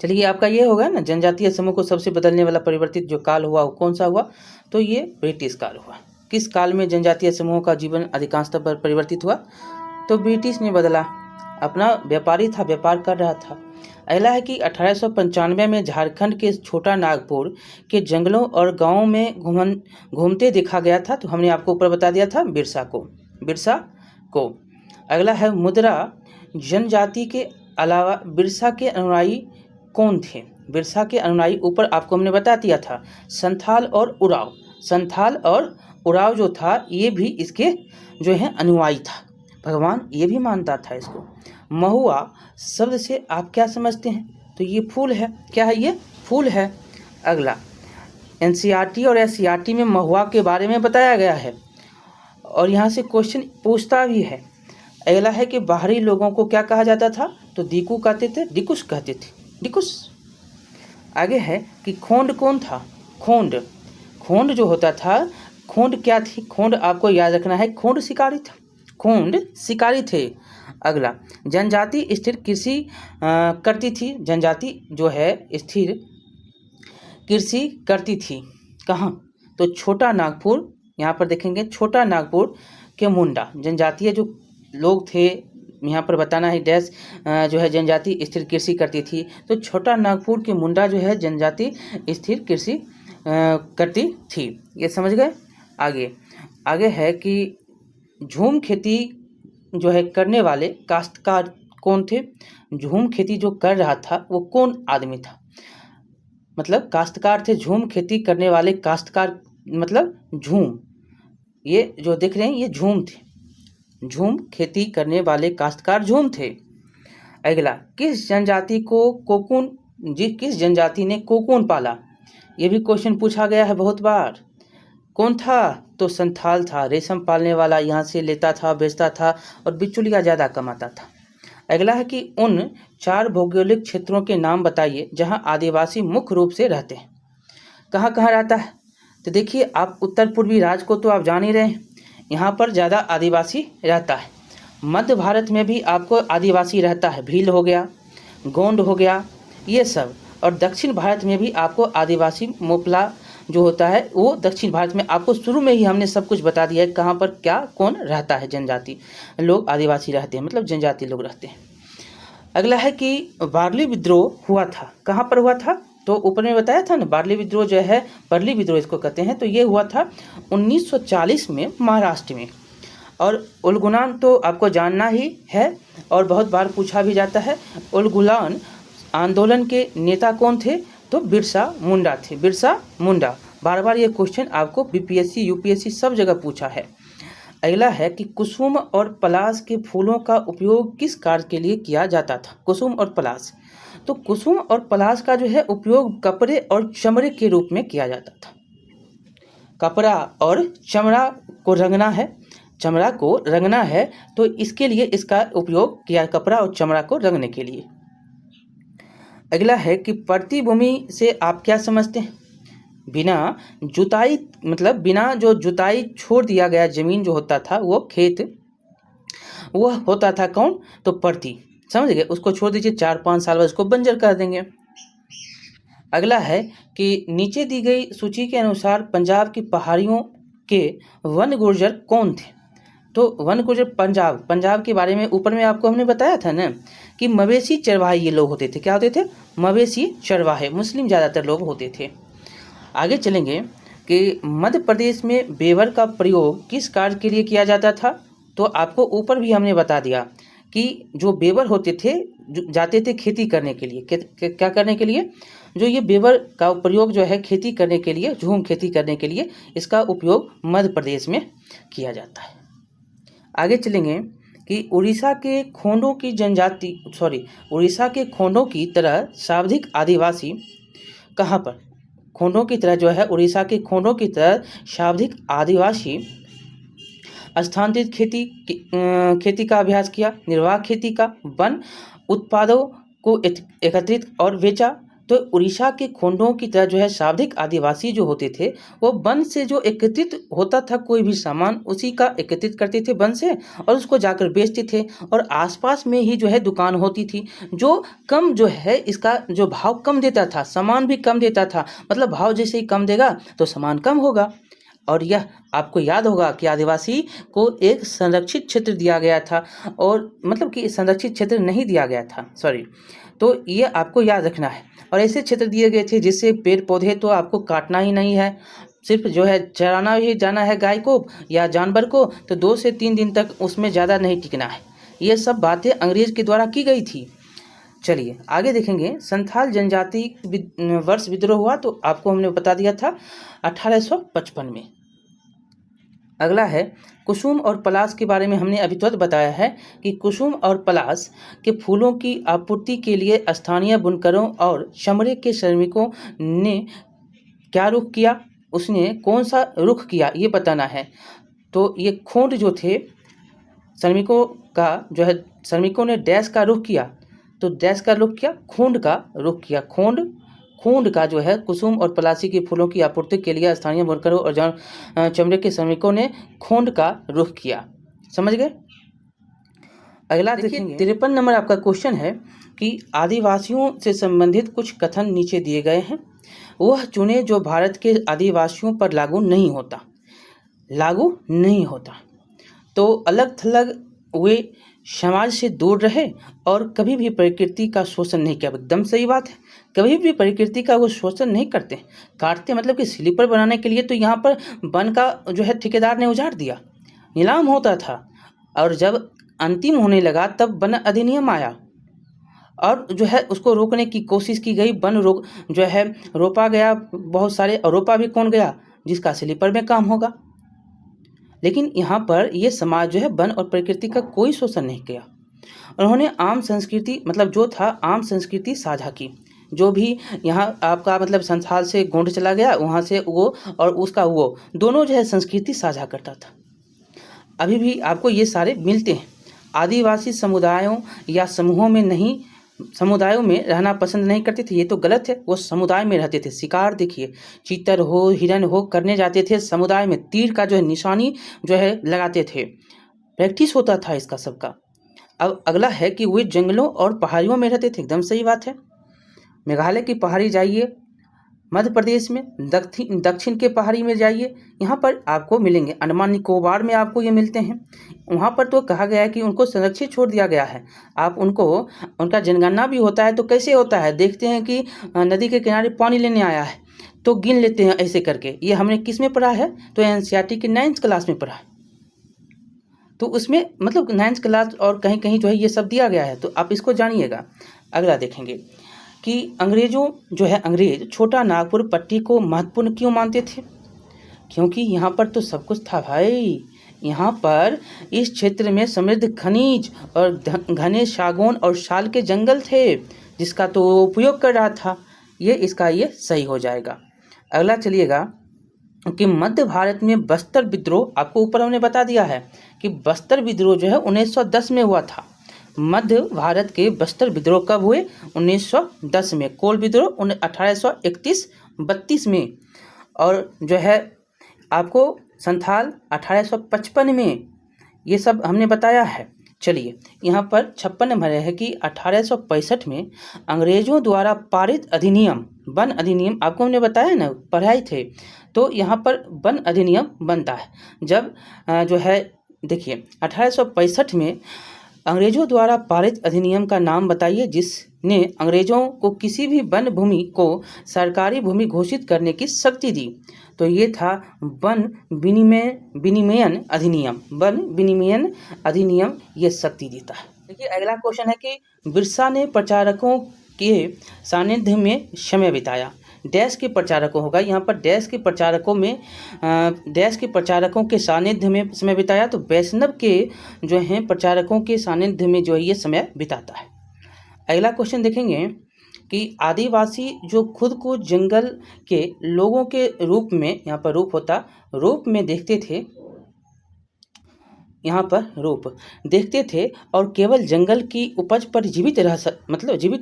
चलिए, आपका ये होगा ना, जनजातीय समूह को सबसे बदलने वाला परिवर्तित जो काल हुआ वो कौन सा हुआ? तो ये ब्रिटिश काल हुआ। किस काल में जनजातीय समूहों का जीवन अधिकांशतः पर परिवर्तित हुआ? तो ब्रिटिश ने बदला। अपना व्यापारी था, व्यापार कर रहा था। अगला है कि 1895 में झारखंड के छोटा नागपुर के जंगलों और गांवों में घूमते देखा गया था। तो हमने आपको ऊपर बता दिया था बिरसा को। अगला है मुद्रा जनजाति के अलावा बिरसा के अनुयायी कौन थे? बिरसा के अनुयायी ऊपर आपको हमने बता दिया था, संथाल और उराव जो था ये भी इसके जो है अनुयायी था। भगवान ये भी मानता था इसको। महुआ शब्द से आप क्या समझते हैं? तो ये फूल है। क्या है? ये फूल है। अगला, एनसीईआरटी और एससीईआरटी में महुआ के बारे में बताया गया है, और यहाँ से क्वेश्चन पूछता भी है। अगला है कि बाहरी लोगों को क्या कहा जाता था? तो दीकू कहते थे, डिकुश कहते थे, डिकुश। आगे है कि खोंड कौन था? खोंड जो होता था, खोंड क्या थी? खोंड आपको याद रखना है, खोंड शिकारी थे। अगला, जनजाति स्थिर कृषि करती थी। जनजाति जो है स्थिर कृषि करती थी। कहाँ? तो छोटा नागपुर। यहाँ पर देखेंगे छोटा नागपुर के मुंडा जनजातीय जो लोग थे, यहाँ पर बताना है डैश जो है जनजाति स्थिर कृषि करती थी। तो छोटा नागपुर के मुंडा जो है जनजाति स्थिर कृषि करती थी। ये समझ गए? आगे है कि झूम खेती जो है करने वाले काश्तकार कौन थे? झूम खेती जो कर रहा था वो कौन आदमी था? मतलब काश्तकार थे, झूम खेती करने वाले काश्तकार, मतलब झूम, ये जो देख रहे हैं ये झूम थे। झूम खेती करने वाले काश्तकार झूम थे। अगला, किस जनजाति ने कोकून पाला? ये भी क्वेश्चन पूछा गया है बहुत बार। कौन था? तो संथाल था। रेशम पालने वाला, यहाँ से लेता था, बेचता था और बिचौलिया ज़्यादा कमाता था। अगला है कि उन 4 भौगोलिक क्षेत्रों के नाम बताइए जहाँ आदिवासी मुख्य रूप से रहते हैं। कहाँ कहाँ रहता है? तो देखिए, आप उत्तर पूर्वी राज्य को तो आप जान ही रहे हैं, यहाँ पर ज़्यादा आदिवासी रहता है। मध्य भारत में भी आपको आदिवासी रहता है, भील हो गया, गोंड हो गया, ये सब। और दक्षिण भारत में भी आपको आदिवासी मोपला जो होता है वो दक्षिण भारत में, आपको शुरू में ही हमने सब कुछ बता दिया है कहाँ पर क्या कौन रहता है। जनजाति लोग आदिवासी रहते हैं, मतलब जनजाति लोग रहते हैं। अगला है कि बार्ली विद्रोह हुआ था। कहाँ पर हुआ था? तो ऊपर में बताया था ना, बार्ली विद्रोह जो है, बर्ली विद्रोह इसको कहते हैं। तो ये हुआ था 1940 में महाराष्ट्र में। और उलगुलान तो आपको जानना ही है और बहुत बार पूछा भी जाता है। उलगुलान आंदोलन के नेता कौन थे? तो बिरसा मुंडा थे। बिरसा मुंडा, बार बार ये क्वेश्चन आपको बीपीएससी यूपीएससी सब जगह पूछा है। अगला है कि कुसुम और पलाश के फूलों का उपयोग किस कार्य के लिए किया जाता था? कुसुम और पलाश, तो कुसुम और पलाश का जो है उपयोग कपड़े और चमड़े के रूप में किया जाता था। कपड़ा और चमड़ा को रंगना है, चमड़ा को रंगना है, तो इसके लिए इसका उपयोग किया, कपड़ा और चमड़ा को रंगने के लिए। अगला है कि प्रतिभूमि से आप क्या समझते हैं? बिना जुताई, मतलब बिना जो जुताई छोड़ दिया गया ज़मीन जो होता था वो खेत, वो होता था कौन? तो प्रति। समझ गए? उसको छोड़ दीजिए, 4-5 साल बाद उसको बंजर कर देंगे। अगला है कि नीचे दी गई सूची के अनुसार पंजाब की पहाड़ियों के वन गुर्जर कौन थे? तो वन गुर्जर पंजाब के बारे में ऊपर में आपको हमने बताया था ना कि मवेशी चरवाहे ये लोग होते थे। क्या होते थे? मवेशी चरवाहे, मुस्लिम ज़्यादातर लोग होते थे। आगे चलेंगे कि मध्य प्रदेश में बेवर का प्रयोग किस कार्य के लिए किया जाता था? तो आपको ऊपर भी हमने बता दिया कि जो बेवर होते थे जाते थे खेती करने के लिए। क्या करने के लिए? जो ये बेवर का प्रयोग जो है खेती करने के लिए, झूम खेती करने के लिए, इसका उपयोग मध्य प्रदेश में किया जाता है। आगे चलेंगे कि उड़ीसा के खोंडों की तरह शाब्दिक आदिवासी कहाँ पर? खोंडों की तरह जो है, उड़ीसा के खोंडों की तरह शाब्दिक आदिवासी स्थानांतरित खेती का अभ्यास किया, निर्वाह खेती का, वन उत्पादों को एकत्रित और बेचा। तो उड़ीसा के खोंडों की तरह जो है शाब्दिक आदिवासी जो होते थे वो वन से जो एकत्रित होता था कोई भी सामान, उसी का एकत्रित करते थे वन से और उसको जाकर बेचते थे। और आसपास में ही जो है दुकान होती थी जो कम जो है इसका जो भाव कम देता था, सामान भी कम देता था। मतलब भाव जैसे ही कम देगा तो सामान कम होगा। और यह आपको याद होगा कि आदिवासी को एक संरक्षित क्षेत्र दिया गया था, और मतलब कि संरक्षित क्षेत्र नहीं दिया गया था, सॉरी। तो ये आपको याद रखना है। और ऐसे क्षेत्र दिए गए थे जिससे पेड़ पौधे तो आपको काटना ही नहीं है, सिर्फ जो है चराना ही जाना है गाय को या जानवर को, तो 2 से 3 दिन तक उसमें ज़्यादा नहीं टिकना है। ये सब बातें अंग्रेज के द्वारा की गई थी। चलिए आगे देखेंगे। संथाल जनजाति वर्ष विद्रोह हुआ, तो आपको हमने बता दिया था 1855 में। अगला है कुसुम और पलाश के बारे में हमने अभी तुरंत बताया है कि कुसुम और पलाश के फूलों की आपूर्ति के लिए स्थानीय बुनकरों और चमड़े के श्रमिकों ने क्या रुख किया? उसने कौन सा रुख किया ये बताना है। तो ये खोंड जो थे श्रमिकों का जो है, श्रमिकों ने डैश का रुख किया, तो डैश का रुख किया, खोंड का रुख किया। खोंड का जो है कुसुम और पलाशी के फूलों की आपूर्ति के लिए स्थानीय बुनकरों और चमड़े के श्रमिकों ने खोंड का रुख किया। समझ गए? अगला देखिए 53 नंबर आपका क्वेश्चन है कि आदिवासियों से संबंधित कुछ कथन नीचे दिए गए हैं। वह चुने जो भारत के आदिवासियों पर लागू नहीं होता। तो अलग थलग वे समाज से दूर रहे और कभी भी प्रकृति का शोषण नहीं किया। एकदम सही बात है, कभी भी प्रकृति का वो शोषण नहीं करते। काटते मतलब कि स्लीपर बनाने के लिए तो यहाँ पर वन का जो है ठेकेदार ने उजाड़ दिया, नीलाम होता था। और जब अंतिम होने लगा तब वन अधिनियम आया और जो है उसको रोकने की कोशिश की गई। वन जो है रोपा गया बहुत सारे, और रोपा भी कौन गया? जिसका स्लीपर में काम होगा। लेकिन यहाँ पर ये समाज जो है वन और प्रकृति का कोई शोषण नहीं किया। उन्होंने आम संस्कृति, मतलब जो था आम संस्कृति साझा की। जो भी यहाँ आपका मतलब संथाल से गोंड चला गया, वहाँ से वो और उसका वो दोनों जो है संस्कृति साझा करता था। अभी भी आपको ये सारे मिलते हैं। आदिवासी समुदायों या समुदायों में रहना पसंद नहीं करते थे, ये तो गलत है। वो समुदाय में रहते थे। शिकार देखिए, चीतर हो, हिरन हो करने जाते थे समुदाय में, तीर का जो है निशानी जो है लगाते थे, प्रैक्टिस होता था इसका सबका। अब अगला है कि वे जंगलों और पहाड़ियों में रहते थे। एकदम सही बात है। मेघालय की पहाड़ी जाइए, मध्य प्रदेश में दक्षिण के पहाड़ी में जाइए, यहाँ पर आपको मिलेंगे। अंडमान निकोबार में आपको ये मिलते हैं। वहाँ पर तो कहा गया है कि उनको संरक्षित छोड़ दिया गया है। आप उनका जनगणना भी होता है, तो कैसे होता है? देखते हैं कि नदी के किनारे पानी लेने आया है तो गिन लेते हैं ऐसे करके। ये हमने किस में पढ़ा है? तो एनसीईआरटी के 9th क्लास में पढ़ा है। तो उसमें मतलब 9th क्लास और कहीं कहीं जो है ये सब दिया गया है, तो आप इसको जानिएगा। अगला देखेंगे कि अंग्रेज छोटा नागपुर पट्टी को महत्वपूर्ण क्यों मानते थे? क्योंकि यहाँ पर तो सब कुछ था भाई। यहाँ पर इस क्षेत्र में समृद्ध खनिज और घने सागौन और साल के जंगल थे, जिसका तो उपयोग कर रहा था। ये सही हो जाएगा। अगला चलिएगा कि मध्य भारत में बस्तर विद्रोह, आपको ऊपर हमने बता दिया है कि बस्तर विद्रोह जो है 1910 में हुआ था। मध्य भारत के बस्तर विद्रोह कब हुए? 1910 में। कोल विद्रोह 1831-32 में। और जो है आपको संथाल 1855 में। ये सब हमने बताया है। चलिए यहाँ पर 56 नंबर है कि 1865 में अंग्रेजों द्वारा पारित अधिनियम, वन अधिनियम, आपको हमने बताया ना, पढ़ाई थे। तो यहाँ पर वन अधिनियम बनता है जब जो है देखिए 1865 में अंग्रेजों द्वारा पारित अधिनियम का नाम बताइए जिसने अंग्रेजों को किसी भी वन भूमि को सरकारी भूमि घोषित करने की शक्ति दी। तो ये था वन विनिमयन अधिनियम। वन विनिमयन अधिनियम ये शक्ति देता है। देखिए अगला क्वेश्चन है कि बिरसा ने प्रचारकों के सानिध्य में समय बिताया। डैश के प्रचारकों होगा यहाँ पर, डैश के प्रचारकों में डैश के प्रचारकों के सानिध्य में समय बिताया। तो वैष्णव के जो हैं प्रचारकों के सानिध्य में जो है ये समय बिताता है। अगला क्वेश्चन देखेंगे कि आदिवासी जो खुद को जंगल के लोगों के रूप में, यहाँ पर रूप होता, रूप में देखते थे, यहाँ पर रूप देखते थे और केवल जंगल की उपज पर जीवित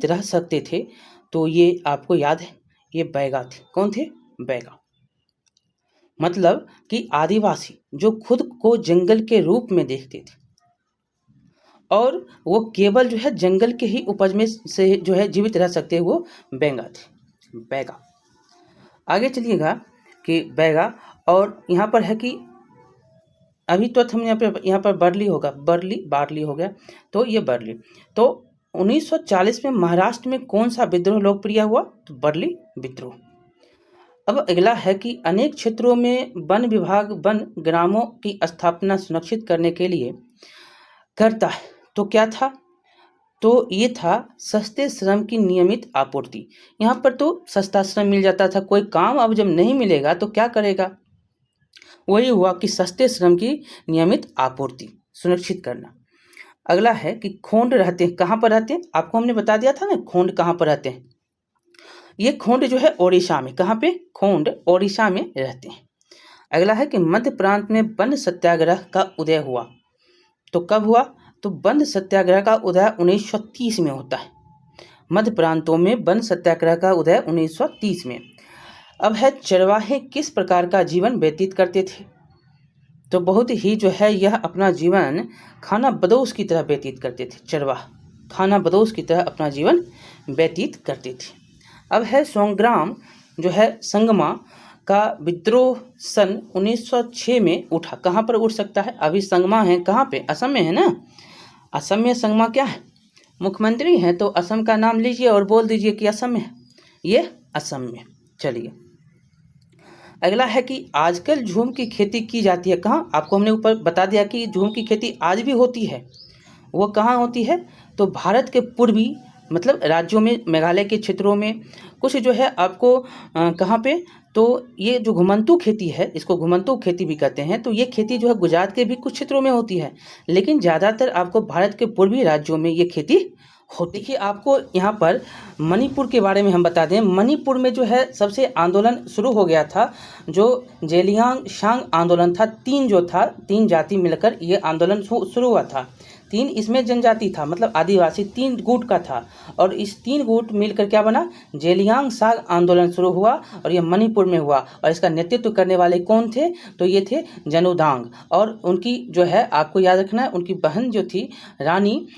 रह सकते थे। तो ये आपको याद है, ये बैगा थे। कौन थे? बैगा। मतलब कि आदिवासी जो खुद को जंगल के रूप में देखते थे और वो केवल जो है जंगल के ही उपज में से जो है जीवित रह सकते, वो बैगा थे। बैगा। आगे चलिएगा कि बैगा, और यहाँ पर है कि अभी तो हम यहाँ पर बर्ली होगा, बार्ली हो गया, तो ये बर्ली। तो 1940 में महाराष्ट्र में कौन सा विद्रोह लोकप्रिय हुआ? तो बर्ली विद्रोह। अब अगला है कि अनेक क्षेत्रों में वन विभाग वन ग्रामों की स्थापना सुनिश्चित करने के लिए करता है। तो क्या था? तो ये था सस्ते श्रम की नियमित आपूर्ति। यहाँ पर तो सस्ता श्रम मिल जाता था, कोई काम अब जब नहीं मिलेगा तो क्या करेगा? वही हुआ कि सस्ते श्रम की नियमित आपूर्ति सुनिश्चित करना। अगला है कि खोंड रहते हैं, कहाँ पर रहते हैं? आपको हमने बता दिया था ना खोंड कहाँ पर रहते हैं। ये खोंड जो है ओडिशा में, कहाँ पे? खोंड ओडिशा में रहते हैं। अगला है कि मध्य प्रांत में वन सत्याग्रह का उदय हुआ। तो कब हुआ? तो वन सत्याग्रह का उदय 1930 में होता है। मध्य प्रांतों में वन सत्याग्रह का उदय 1930 में। अब है चरवाहे किस प्रकार का जीवन व्यतीत करते थे? तो बहुत ही जो है यह अपना जीवन खाना बदोश की तरह व्यतीत करते थे। चरवाह खाना बदोश की तरह अपना जीवन व्यतीत करते थे। अब है संग्राम जो है संगमा का विद्रोह सन 1906 में उठा। कहाँ पर उठ सकता है? अभी संगमा है कहाँ पे? असम में है ना। असम में संगमा क्या है? मुख्यमंत्री हैं। तो असम का नाम लीजिए और बोल दीजिए कि असम में है। ये असम में। चलिए अगला है कि आजकल झूम की खेती की जाती है कहाँ? आपको हमने ऊपर बता दिया कि झूम की खेती आज भी होती है। वो कहाँ होती है? तो भारत के पूर्वी मतलब राज्यों में, मेघालय के क्षेत्रों में, कुछ जो है आपको कहाँ पे? तो ये जो घुमंतू खेती है, इसको घुमंतू खेती भी कहते हैं। तो ये खेती जो है गुजरात के भी कुछ क्षेत्रों में होती है, लेकिन ज़्यादातर आपको भारत के पूर्वी राज्यों में ये खेती होती। देखिए आपको यहाँ पर मणिपुर के बारे में हम बता दें। मणिपुर में जो है सबसे आंदोलन शुरू हो गया था, जो जेलियांगशांग आंदोलन था। तीन जाति मिलकर ये आंदोलन शुरू हुआ था। तीन इसमें जनजाति था, मतलब आदिवासी, 3 गुट का था, और इस 3 गुट मिलकर क्या बना? जेलियांगशांग आंदोलन शुरू हुआ और ये मणिपुर में हुआ। और इसका नेतृत्व करने वाले कौन थे? तो ये थे जनुदांग। और उनकी जो है आपको याद रखना है, उनकी बहन जो थी रानी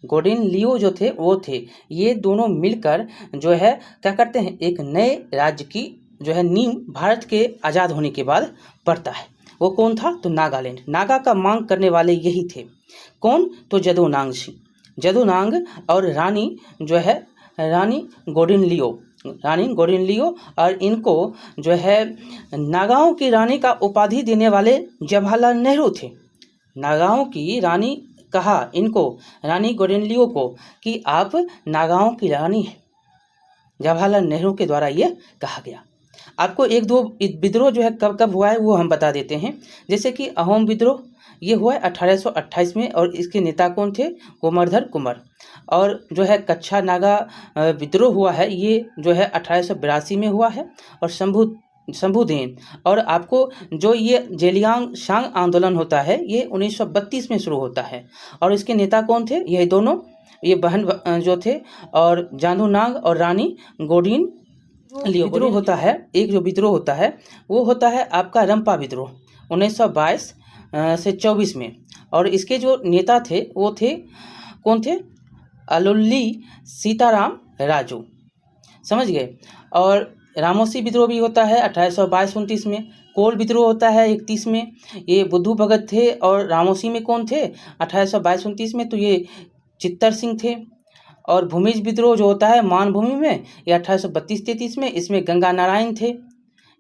गोडेनलियो जो थे वो थे। ये दोनों मिलकर जो है क्या करते हैं? एक नए राज्य की जो है नींव भारत के आज़ाद होने के बाद पड़ता है। वो कौन था? तो नागालैंड। नागा का मांग करने वाले यही थे। कौन? तो जदुनांग और रानी जो है रानी गोडेनलियो। और इनको जो है नागाओं की रानी का उपाधि देने वाले जवाहरलाल नेहरू थे। नागाओं की रानी कहा इनको, रानी गोडेनलियो को, कि आप नागाओं की रानी हैं। जवाहरलाल नेहरू के द्वारा ये कहा गया। आपको 1-2 विद्रोह जो है कब कब हुआ है वो हम बता देते हैं। जैसे कि अहोम विद्रोह, ये हुआ है 1828 में, और इसके नेता कौन थे? गोमर्धन कुंवर। और जो है कच्छा नागा विद्रोह हुआ है, ये जो है 1882 में हुआ है। और शंभुदेन। और आपको जो ये जेलियांगशांग आंदोलन होता है ये 1932 में शुरू होता है। और इसके नेता कौन थे? ये दोनों, ये बहन जो थे, और जादू नांग और रानी गोडिन लियो। विद्रोह होता है, एक जो विद्रोह होता है वो होता है आपका रंपा विद्रोह 1922 से 24 में। और इसके जो नेता थे वो थे, कौन थे? अलोली सीताराम राजू, समझ गए। और रामोसी विद्रोह भी होता है 1822-29 में। कोल विद्रोह होता है 31 में, ये बुद्धू भगत थे। और रामोसी में कौन थे 1822-29 में? तो ये चित्तर सिंह थे। और भूमिज विद्रोह जो होता है मानभूमि में, ये 1832-33 में, इसमें गंगा नारायण थे।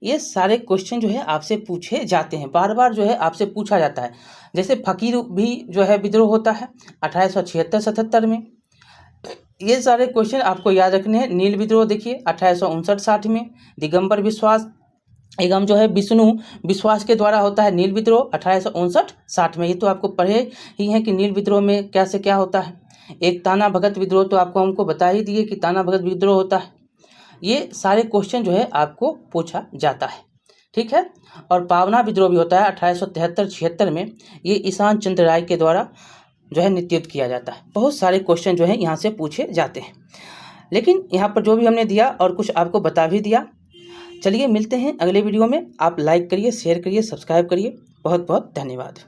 ये सारे क्वेश्चन जो है आपसे पूछे जाते हैं, बार बार जो है आपसे पूछा जाता है। जैसे फकीर भी जो है विद्रोह होता है 1876-77 में। ये सारे क्वेश्चन आपको याद रखने हैं। नील विद्रोह देखिए 1859-60 में। दिगंबर विश्वास एवं जो है विष्णु विश्वास के द्वारा होता है नील विद्रोह 1859-60 में। ये तो आपको पढ़े ही हैं कि नील विद्रोह में क्या से क्या होता है। एक ताना भगत विद्रोह तो आपको हमको बता ही दिए कि ताना भगत विद्रोह होता है। ये सारे क्वेश्चन जो है आपको पूछा जाता है, ठीक है। और पावना विद्रोह भी होता है 1873-76 में। ये ईशान चंद्र राय के द्वारा जो है नेतृत्व किया जाता है। बहुत सारे क्वेश्चन जो है यहाँ से पूछे जाते हैं, लेकिन यहाँ पर जो भी हमने दिया और कुछ आपको बता भी दिया। चलिए मिलते हैं अगले वीडियो में। आप लाइक करिए, शेयर करिए, सब्सक्राइब करिए। बहुत बहुत धन्यवाद।